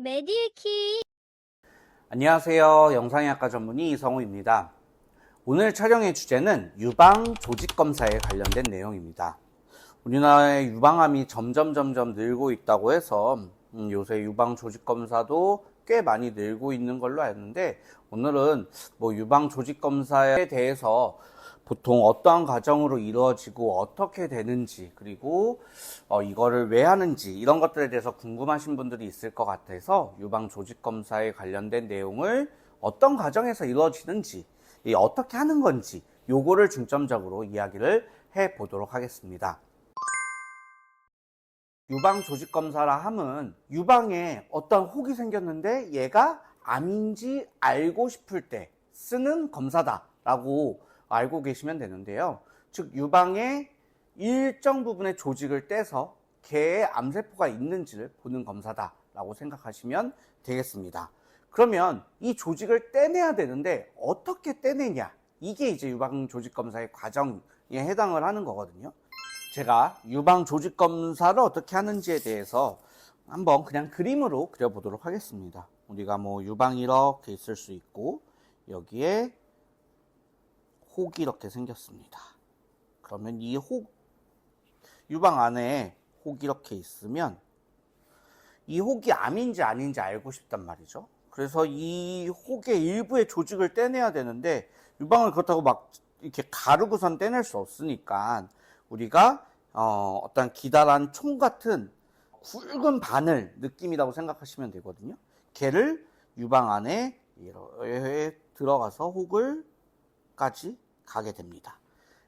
메디키. 안녕하세요. 영상의학과 전문의 이성우입니다. 오늘 촬영의 주제는 유방 조직 검사에 관련된 내용입니다. 우리나라의 유방암이 점점 늘고 있다고 해서 요새 유방 조직 검사도 꽤 많이 늘고 있는 걸로 아는데, 오늘은 유방 조직 검사에 대해서 보통 어떠한 과정으로 이루어지고 어떻게 되는지, 그리고 이거를 왜 하는지, 이런 것들에 대해서 궁금하신 분들이 있을 것 같아서 유방 조직 검사에 관련된 내용을 어떤 과정에서 이루어지는지, 어떻게 하는 건지, 요거를 중점적으로 이야기를 해 보도록 하겠습니다. 유방 조직 검사라 함은 유방에 어떤 혹이 생겼는데 얘가 암인지 알고 싶을 때 쓰는 검사다 라고 알고 계시면 되는데요. 즉 유방의 일정 부분의 조직을 떼서 개의 암세포가 있는지를 보는 검사다 라고 생각하시면 되겠습니다. 그러면 이 조직을 떼내야 되는데 어떻게 떼내냐, 이게 이제 유방 조직 검사의 과정에 해당을 하는 거거든요. 제가 유방 조직 검사를 어떻게 하는지에 대해서 한번 그냥 그림으로 그려보도록 하겠습니다. 우리가 유방이 이렇게 있을 수 있고, 여기에 혹이 이렇게 생겼습니다. 그러면 이 유방 안에 혹이 이렇게 있으면 이 혹이 암인지 아닌지 알고 싶단 말이죠. 그래서 이 혹의 일부의 조직을 떼내야 되는데, 유방을 그렇다고 막 이렇게 가르고선 떼낼 수 없으니까 우리가 어떤 기다란 총 같은 굵은 바늘 느낌이라고 생각하시면 되거든요. 걔를 유방 안에 들어가서 혹을까지 가게 됩니다.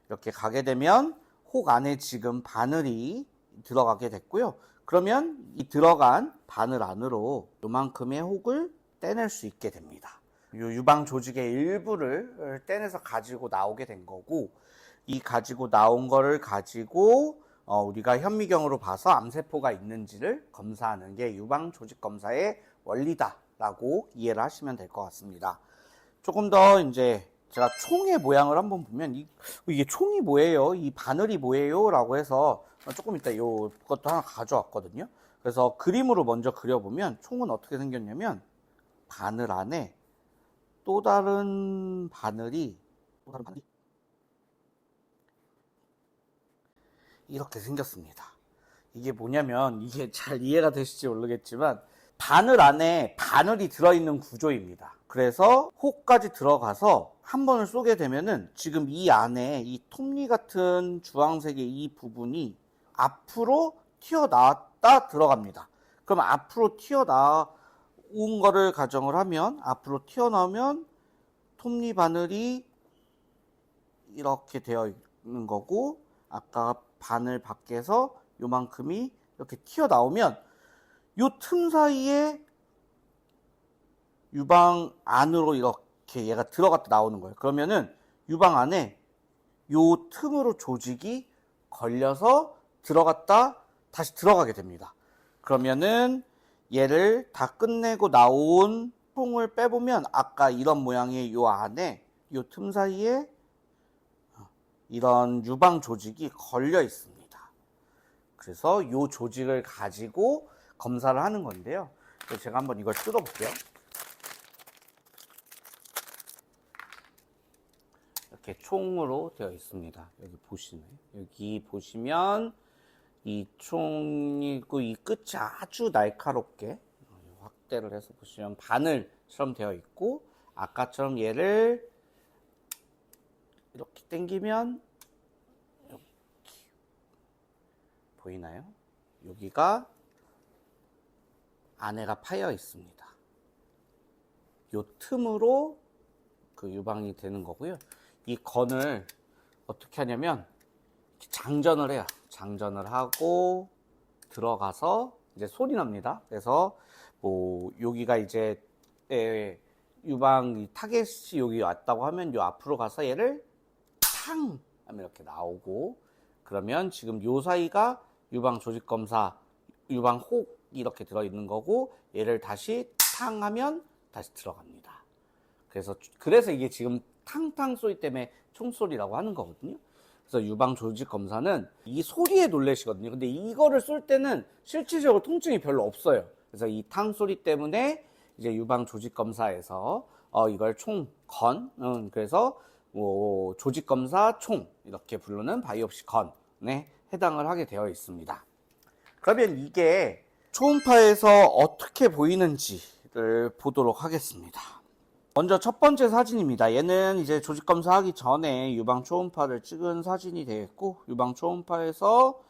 이렇게 가게 되면 혹 안에 지금 바늘이 들어가게 됐고요. 그러면 이 들어간 바늘 안으로 요만큼의 혹을 떼낼 수 있게 됩니다. 이 유방 조직의 일부를 떼내서 가지고 나오게 된 거고, 이 가지고 나온 거를 가지고 우리가 현미경으로 봐서 암세포가 있는지를 검사하는 게 유방 조직 검사의 원리다라고 이해를 하시면 될 것 같습니다. 조금 더 이제 제가 총의 모양을 한번 보면 이게 총이 뭐예요? 이 바늘이 뭐예요? 라고 해서 조금 이따 이것도 하나 가져왔거든요. 그래서 그림으로 먼저 그려보면 총은 어떻게 생겼냐면, 바늘 안에 또 다른 바늘이 이렇게 생겼습니다. 이게 뭐냐면, 이게 잘 이해가 되실지 모르겠지만 바늘 안에 바늘이 들어있는 구조입니다. 그래서 혹까지 들어가서 한 번을 쏘게 되면은 지금 이 안에 이 톱니 같은 주황색의 이 부분이 앞으로 튀어나왔다 들어갑니다. 그럼 앞으로 튀어나온 거를 가정을 하면, 앞으로 튀어나오면 톱니 바늘이 이렇게 되어 있는 거고, 아까 바늘 밖에서 요만큼이 이렇게 튀어나오면 요 틈 사이에 유방 안으로 이렇게 얘가 들어갔다 나오는 거예요. 그러면은 유방 안에 요 틈으로 조직이 걸려서 들어갔다 다시 들어가게 됩니다. 그러면은 얘를 다 끝내고 나온 총을 빼보면 아까 이런 모양의 요 안에 요 틈 사이에 이런 유방 조직이 걸려 있습니다. 그래서 이 조직을 가지고 검사를 하는 건데요. 제가 한번 이걸 뜯어볼게요. 이렇게 총으로 되어 있습니다. 여기 보시면 이 총이 있고, 이 끝이 아주 날카롭게 확대를 해서 보시면 바늘처럼 되어 있고, 아까처럼 얘를 이렇게 당기면 이렇게 보이나요? 여기가 안에가 파여 있습니다. 요 틈으로 그 유방이 되는 거고요. 이 건을 어떻게 하냐면 장전을 해요. 장전을 하고 들어가서 이제 소리 납니다. 그래서 여기가 이제 유방 타겟이 여기 왔다고 하면 요 앞으로 가서 얘를 탕 하면 이렇게 나오고, 그러면 지금 요 사이가 유방 조직 검사 유방 혹이 이렇게 들어있는 거고, 얘를 다시 탕 하면 다시 들어갑니다. 그래서 이게 지금 탕탕 소리 때문에 총소리라고 하는 거거든요. 그래서 유방 조직 검사는 이 소리에 놀라시거든요. 근데 이거를 쏠 때는 실질적으로 통증이 별로 없어요. 그래서 이 탕 소리 때문에 이제 유방 조직 검사에서 이걸 총건, 그래서 뭐 조직 검사 총 이렇게 부르는 바이옵시 건에 해당을 하게 되어 있습니다. 그러면 이게 초음파에서 어떻게 보이는지를 보도록 하겠습니다. 먼저 첫 번째 사진입니다. 얘는 이제 조직 검사하기 전에 유방 초음파를 찍은 사진이 되겠고, 유방 초음파에서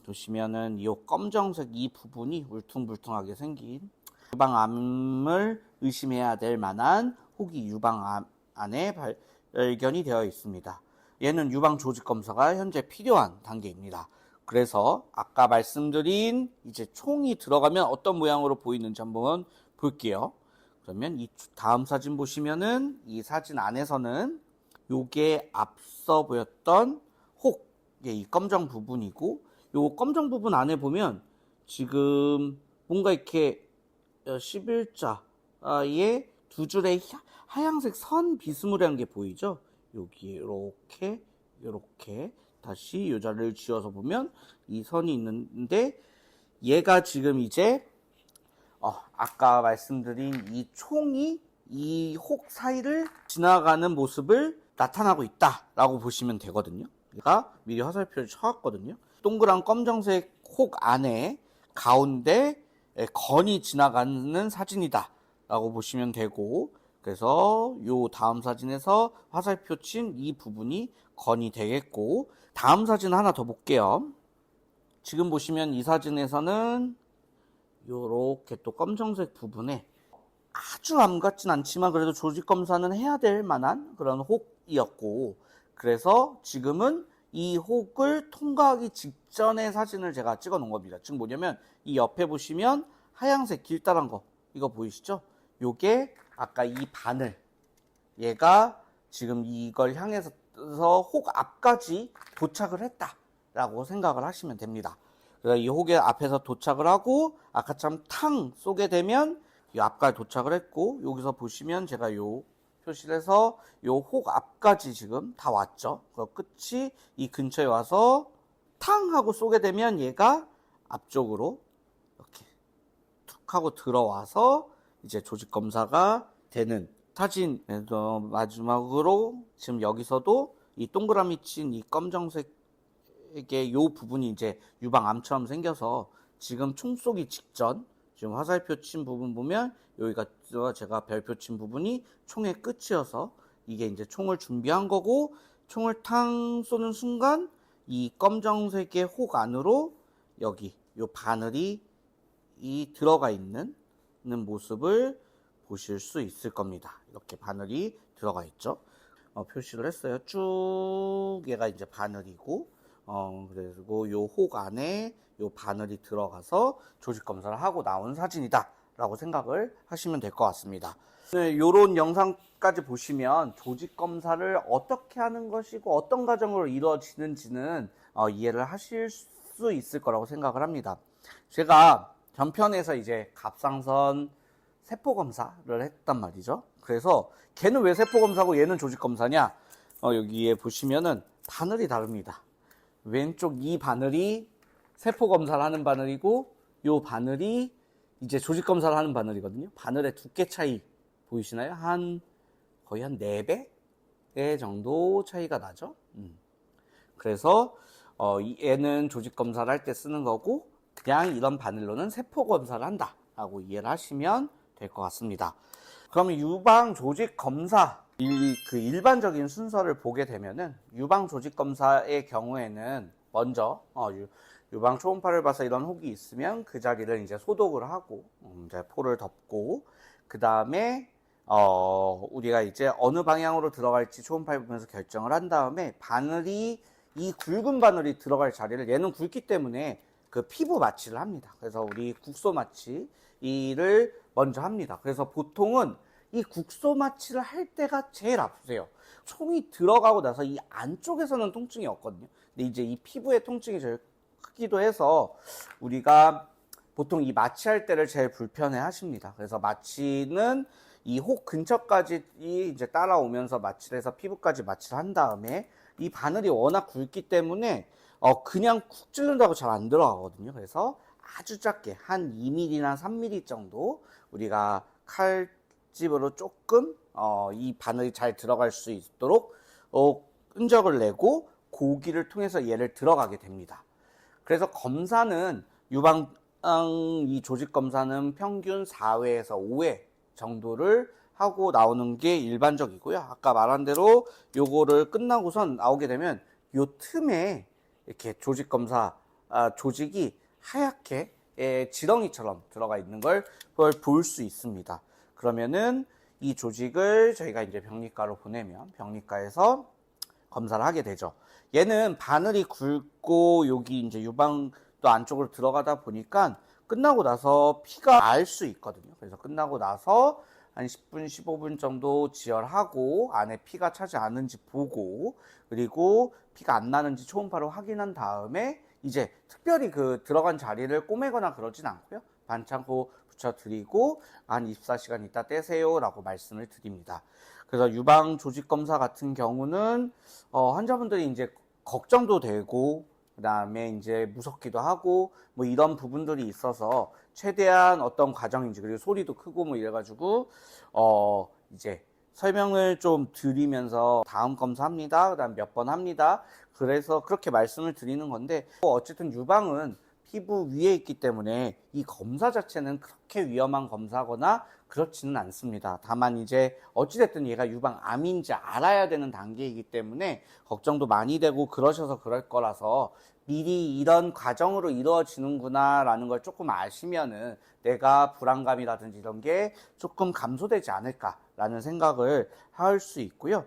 보시면은 이 검정색 이 부분이 울퉁불퉁하게 생긴 유방암을 의심해야 될 만한 혹이 유방암 안에 발견이 되어 있습니다. 얘는 유방 조직 검사가 현재 필요한 단계입니다. 그래서 아까 말씀드린 이제 총이 들어가면 어떤 모양으로 보이는지 한번 볼게요. 그러면 이 다음 사진 보시면은 이 사진 안에서는 요게 앞서 보였던 혹, 이 검정 부분이고, 요 검정 부분 안에 보면 지금 뭔가 이렇게 11자에 두 줄의 하얀색 선 비스무리한 게 보이죠? 여기 이렇게 다시 요 자리를 지어서 보면 이 선이 있는데, 얘가 지금 이제 아까 말씀드린 이 총이 이 혹 사이를 지나가는 모습을 나타나고 있다라고 보시면 되거든요. 제가 미리 화살표를 쳐왔거든요. 동그란 검정색 혹 안에 가운데 건이 지나가는 사진이다 라고 보시면 되고, 그래서 요 다음 사진에서 화살표 친 이 부분이 건이 되겠고, 다음 사진 하나 더 볼게요. 지금 보시면 이 사진에서는 요렇게 또 검정색 부분에 아주 암 같진 않지만 그래도 조직 검사는 해야 될 만한 그런 혹이었고, 그래서 지금은 이 혹을 통과하기 직전의 사진을 제가 찍어 놓은 겁니다. 지금 뭐냐면 이 옆에 보시면 하얀색 길다란 거 이거 보이시죠? 요게 아까 이 바늘, 얘가 지금 이걸 향해서 혹 앞까지 도착을 했다라고 생각을 하시면 됩니다. 그래서 이 혹의 앞에서 도착을 하고 아까처럼 탕 쏘게 되면 이 앞까지 도착을 했고, 여기서 보시면 제가 요 표시를 해서 요 혹 앞까지 지금 다 왔죠. 그 끝이 이 근처에 와서 탕 하고 쏘게 되면 얘가 앞쪽으로 이렇게 툭 하고 들어와서 이제 조직 검사가 되는 사진에서 마지막으로 지금 여기서도 이 동그라미 친 이 검정색의 요 부분이 이제 유방암처럼 생겨서 지금 총 쏘기 직전 지금 화살표 친 부분 보면 여기가 제가 별표 친 부분이 총의 끝이어서 이게 이제 총을 준비한 거고, 총을 탕 쏘는 순간 이 검정색의 혹 안으로 여기 요 바늘이 들어가 있는 모습을 보실 수 있을 겁니다. 이렇게 바늘이 들어가 있죠. 표시를 했어요. 쭉 얘가 이제 바늘이고, 그리고 요 혹 안에 요 바늘이 들어가서 조직 검사를 하고 나온 사진이다 라고 생각을 하시면 될 것 같습니다. 네, 요런 영상까지 보시면 조직 검사를 어떻게 하는 것이고 어떤 과정으로 이루어지는지는 이해를 하실 수 있을 거라고 생각을 합니다. 제가 전편에서 이제 갑상선 세포 검사를 했단 말이죠. 그래서 걔는 왜 세포 검사고 얘는 조직 검사냐? 여기에 보시면은 바늘이 다릅니다. 왼쪽 이 바늘이 세포 검사를 하는 바늘이고, 요 바늘이 이제 조직 검사를 하는 바늘이거든요. 바늘의 두께 차이 보이시나요? 거의 한 4배 정도 차이가 나죠. 그래서 얘는 조직 검사를 할 때 쓰는 거고, 그냥 이런 바늘로는 세포 검사를 한다 라고 이해를 하시면 될 것 같습니다. 그러면 유방 조직 검사 그 일반적인 순서를 보게 되면은, 유방 조직 검사의 경우에는 먼저 유방 초음파를 봐서 이런 혹이 있으면 그 자리를 이제 소독을 하고 이제 포를 덮고, 그 다음에 우리가 이제 어느 방향으로 들어갈지 초음파를 보면서 결정을 한 다음에 바늘이 이 굵은 바늘이 들어갈 자리를, 얘는 굵기 때문에 그 피부 마취를 합니다. 그래서 우리 국소 마취를 먼저 합니다. 그래서 보통은 이 국소 마취를 할 때가 제일 아프세요. 총이 들어가고 나서 이 안쪽에서는 통증이 없거든요. 근데 이제 이 피부의 통증이 제일 크기도 해서 우리가 보통 이 마취할 때를 제일 불편해 하십니다. 그래서 마취는 이 혹 근처까지 이제 따라오면서 마취를 해서 피부까지 마취를 한 다음에, 이 바늘이 워낙 굵기 때문에 그냥 쿡 찌른다고 잘 안 들어가거든요. 그래서 아주 작게 한 2mm나 3mm 정도 우리가 칼집으로 조금 이 바늘이 잘 들어갈 수 있도록 끈적을 내고 고기를 통해서 얘를 들어가게 됩니다. 그래서 검사는 유방 이 조직 검사는 평균 4회에서 5회 정도를 하고 나오는 게 일반적이고요. 아까 말한 대로 요거를 끝나고선 나오게 되면 요 틈에 이렇게 조직 검사 조직이 하얗게 지렁이처럼 들어가 있는 걸 볼 수 있습니다. 그러면은 이 조직을 저희가 이제 병리과로 보내면 병리과에서 검사를 하게 되죠. 얘는 바늘이 굵고 여기 이제 유방도 안쪽으로 들어가다 보니까 끝나고 나서 피가 날 수 있거든요. 그래서 끝나고 나서 한 10분, 15분 정도 지혈하고 안에 피가 차지 않은지 보고 그리고 피가 안 나는지 초음파로 확인한 다음에 이제 특별히 그 들어간 자리를 꼬매거나 그러진 않고요. 반창고 붙여드리고 한 24시간 있다 떼세요 라고 말씀을 드립니다. 그래서 유방 조직 검사 같은 경우는 환자분들이 이제 걱정도 되고 그다음에 이제 무섭기도 하고 뭐 이런 부분들이 있어서 최대한 어떤 과정인지 그리고 소리도 크고 뭐 이래가지고 이제 설명을 좀 드리면서 다음 검사합니다. 그다음 몇 번 합니다. 그래서 그렇게 말씀을 드리는 건데 어쨌든 유방은 피부 위에 있기 때문에 이 검사 자체는 그렇게 위험한 검사거나 그렇지는 않습니다. 다만 이제 어찌됐든 얘가 유방암인지 알아야 되는 단계이기 때문에 걱정도 많이 되고 그러셔서 그럴 거라서 미리 이런 과정으로 이루어지는구나 라는 걸 조금 아시면은 내가 불안감이라든지 이런 게 조금 감소되지 않을까라는 생각을 할 수 있고요.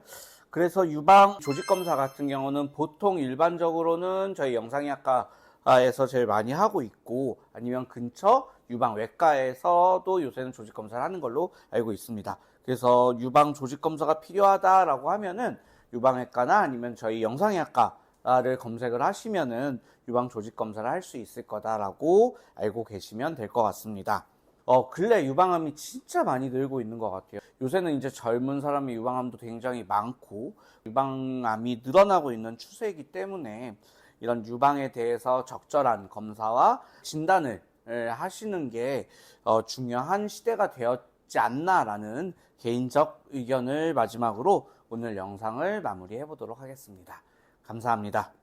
그래서 유방 조직 검사 같은 경우는 보통 일반적으로는 저희 영상의학과에서 제일 많이 하고 있고 아니면 근처 유방외과에서도 요새는 조직 검사를 하는 걸로 알고 있습니다. 그래서 유방 조직 검사가 필요하다라고 하면은 유방외과나 아니면 저희 영상의학과를 검색을 하시면은 유방 조직 검사를 할 수 있을 거다라고 알고 계시면 될 것 같습니다. 근래 유방암이 진짜 많이 늘고 있는 것 같아요. 요새는 이제 젊은 사람의 유방암도 굉장히 많고 유방암이 늘어나고 있는 추세이기 때문에 이런 유방에 대해서 적절한 검사와 진단을 하시는 게 중요한 시대가 되었지 않나라는 개인적 의견을 마지막으로 오늘 영상을 마무리해 보도록 하겠습니다. 감사합니다.